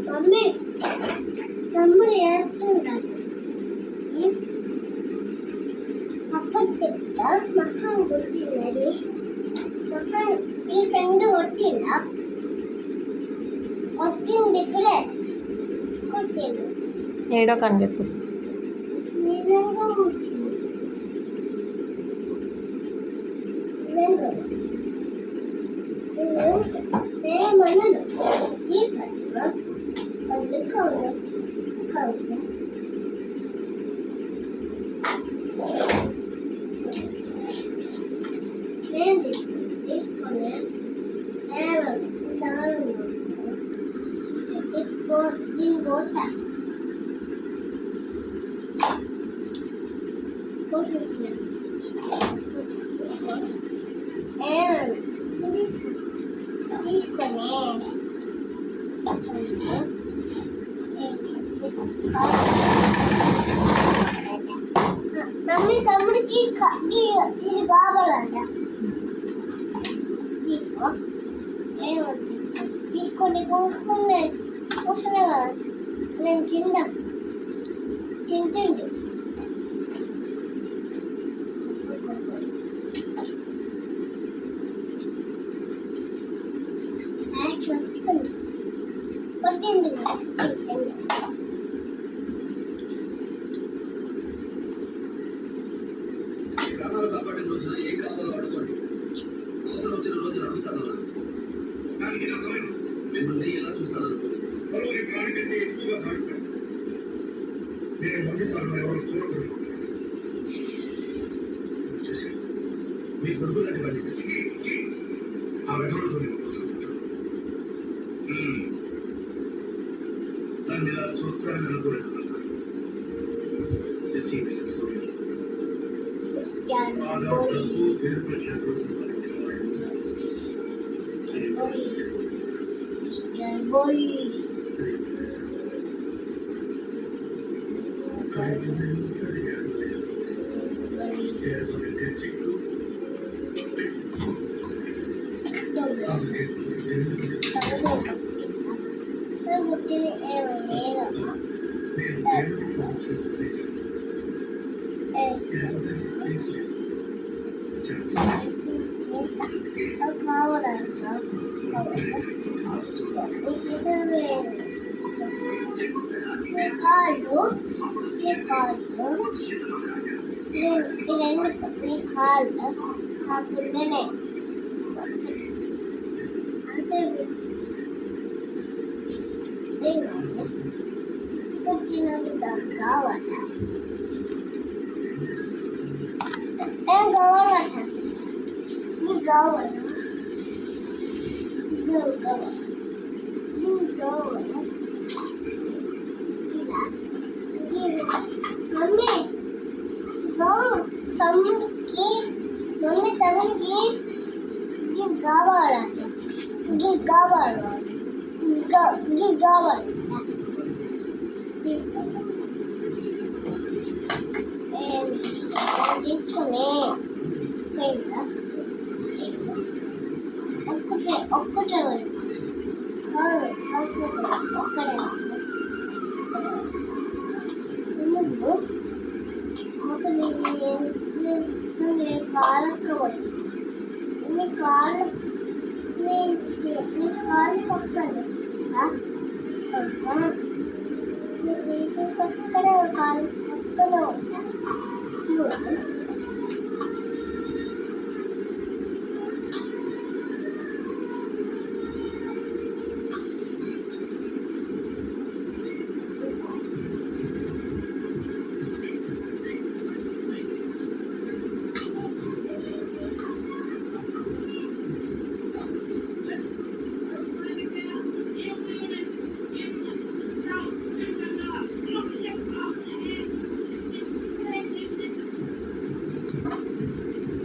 Mummy తమ్ముడు ఏడుతున్నాడు. అప్ప చెప్తా మహాన్ కొట్టిందని. మహాన్ ఈ ఫ్రెండ్ కొట్టిందా? కొట్టింది ఇప్పుడే కొట్టిండు. ఏడో కని చెప్పు. నిజంగా కొట్టింది. నిజంగా ఏమన్నాడు? ఈ పట్ల అది కౌలు కౌలు నేను తీసుకునే దీని కోత కోసిన తీసుకునే మమ్మీ తమ్ముడికి ఇది కావాలంట. తీసుకొని కోసుకునే కోసుకునే కదా నేను తింటుండే. కొట్టింది మిమ్మల్ని ఎలా చూస్తాను ఎక్కువగా మాట్లాడు. నేను మంచి తరఫున ఎవరు చూడకూడదు. మీ కొడుకులని పని ఆ వెధంలో నన్ను ఇలా చూస్తానని అనుకోలేదు. Boy. కాళ్ళు కాకుండానే వచ్చినప్పుడు దానికి కావాలా? ఏం కావాలట? నీకు కావాలా? కావాలా? నీకు కావాలా? మమ్మీ తమ్ముడికి కావాలంట. కావాలంట తీసుకుని ఒక్కటే ఒక్కటే కాలకపోతే నీ కాళ్ళు పక్కన నీ సీటీ పక్కన కాలు పక్కన ఉంటా.